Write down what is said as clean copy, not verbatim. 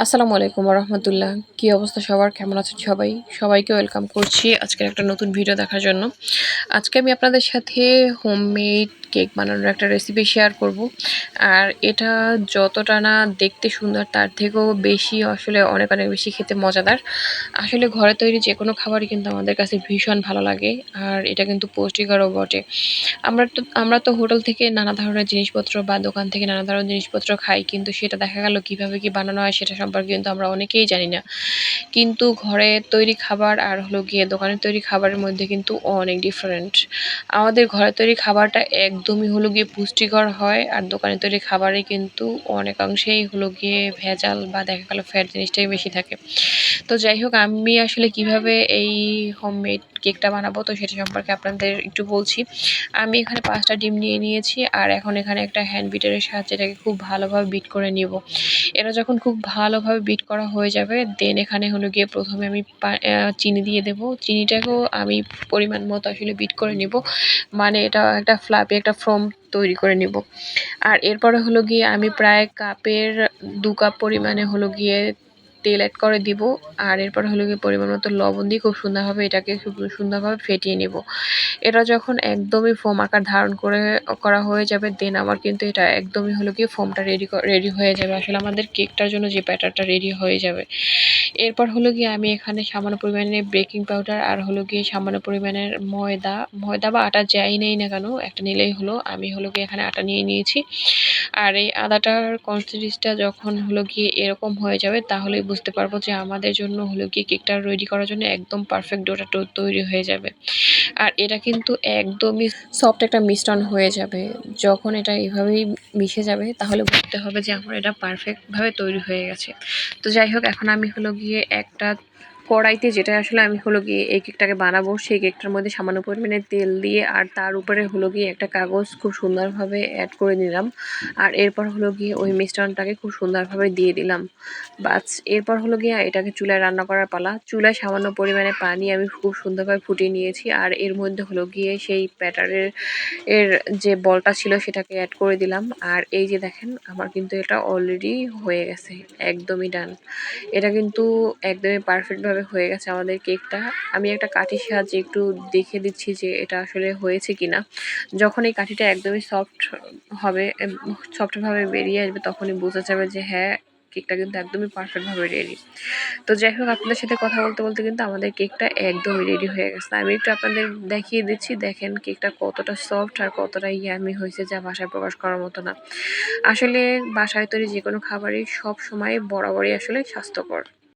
আসসালামু আলাইকুম রহমতুল্লাহ। কি অবস্থা সবার, কেমন আছেন সবাই? সবাইকে ওয়েলকাম করছি আজকের একটা নতুন ভিডিও দেখার জন্য। আজকে আমি আপনাদের সাথে হোমমেড কেক বানানোর একটা রেসিপি শেয়ার করব। আর এটা যতটা না দেখতে সুন্দর, তার থেকেও বেশি আসলে অনেক অনেক বেশি খেতে মজাদার। আসলে ঘরে তৈরি যে কোনো খাবারই কিন্তু আমাদের কাছে ভীষণ ভালো লাগে, আর এটা কিন্তু পুষ্টিকরও বটে। আমরা তো হোটেল থেকে নানা ধরনের জিনিসপত্র বা দোকান থেকে নানা ধরনের জিনিসপত্র খাই, কিন্তু সেটা দেখা গেল কিভাবে কি বানানো হয় সেটা সম্পর্কে কিন্তু আমরা অনেকেই জানি না। কিন্তু ঘরে তৈরি খাবার আর হলো গিয়ে দোকানের তৈরি খাবারের মধ্যে কিন্তু অনেক ডিফারেন্ট। আমাদের ঘরে তৈরি খাবারটা একদমই হলো গিয়ে পুষ্টিকর হয়, আর দোকানের তৈরি খাবারে কিন্তু অনেকাংশেই হলো গিয়ে ভেজাল বা দেখা গেল ফ্যাট জিনিসটাই বেশি থাকে। তো যাই হোক, আমি আসলে কিভাবে এই হোমমেড কেকটা বানাবো তো সেটা সম্পর্কে আপনাদের একটু বলছি। আমি এখানে 5টা ডিম নিয়ে নিয়েছি, আর এখন এখানে একটা হ্যান্ড বিটারের সাহায্যে এটাকে খুব ভালোভাবে বিট করে নিব। এটা যখন খুব ভালোভাবে বিট করা হয়ে যাবে, দেন এখানে হলো গিয়ে প্রথমে আমি চিনি দিয়ে দেব। চিনিটাকেও আমি পরিমাণ মতো আসলে বিট করে নিব, মানে এটা একটা ফ্লাফি একটা ফোম তৈরি করে নিব। আর এরপরে হলো গিয়ে আমি প্রায় কাপের 2 কাপ পরিমাণে হলো গিয়ে তেল অ্যাড করে দিব। আর এরপর হলো গিয়ে পরিমাণ মতো লবণ দিয়ে খুব সুন্দরভাবে এটাকে খুব সুন্দরভাবে ফেটিয়ে নিব। এটা যখন একদমই ফোম আকার ধারণ করা হয়ে যাবে, দেন আমার কিন্তু এটা একদমই হলো গিয়ে ফোমটা রেডি হয়ে যাবে। আসলে আমাদের কেকটার জন্য যে ব্যাটারটা রেডি হয়ে যাবে। এরপর হলো গিয়ে আমি এখানে সামান্য পরিমাণে বেকিং পাউডার আর হলো গিয়ে সামান্য পরিমাণের ময়দা বা আটা যাই নেই না কেন, একটা নিলেই হলো। আমি হলো গিয়ে এখানে আটা নিয়ে নিয়েছি। আর এই আদাটার কনসিস্টেন্সিটা যখন হলো গিয়ে এরকম হয়ে যাবে, তাহলেই বুঝতে পারবো যে আমাদের জন্য হলো গিয়ে কেকটা রেডি করার জন্য একদম পারফেক্ট ডোটা তৈরি হয়ে যাবে। আর এটা কিন্তু একদমই সফট একটা মিশ্রণ হয়ে যাবে। যখন এটা এভাবেই মিশে যাবে, তাহলে বুঝতে হবে যে আমার এটা পারফেক্টভাবে তৈরি হয়ে গেছে। তো যাই হোক, এখন আমি হলো গিয়ে একটা কড়াইতে, যেটা আসলে আমি হলো গিয়ে এই কেকটাকে বানাবো, সেই কেকটার মধ্যে সামান্য পরিমাণে তেল দিয়ে আর তার উপরে হলো গিয়ে একটা কাগজ খুব সুন্দরভাবে অ্যাড করে নিলাম। আর এরপর হলো গিয়ে ওই মিশ্রণটাকে খুব সুন্দরভাবে দিয়ে দিলাম। বাস, এরপর হলো গিয়ে এটাকে চুলায় রান্না করার পালা। চুলায় সামান্য পরিমাণে পানি আমি খুব সুন্দরভাবে ফুটিয়ে নিয়েছি, আর এর মধ্যে হলো গিয়ে সেই এর যে বলটা ছিল সেটাকে অ্যাড করে দিলাম। আর এই যে দেখেন, আমার কিন্তু এটা অলরেডি হয়ে গেছে, একদমই ডান। এটা কিন্তু একদমই পারফেক্টভাবে হয়ে গেছে আমাদের কেকটা। আমি একটা কাঠির সাহায্যে একটু দেখে দিচ্ছি যে এটা আসলে হয়েছে কিনা। যখন এই কাঠিটা একদমই সফটভাবে বেরিয়ে আসবে, তখনই বোঝা যাবে যে হ্যাঁ, কেকটা কিন্তু একদমই পারফেক্টভাবে রেডি। তো যাই হোক, আপনাদের সাথে কথা বলতে বলতে কিন্তু আমাদের কেকটা একদমই রেডি হয়ে গেছে। আমি একটু আপনাদের দেখিয়ে দিচ্ছি, দেখেন কেকটা কতটা সফট আর কতটা ইয়ামি হয়েছে, যা ভাষায় প্রকাশ করার মতো না। আসলে বাসায় তৈরি যে কোনো খাবারই সব সময় বরাবরই আসলে স্বাস্থ্যকর।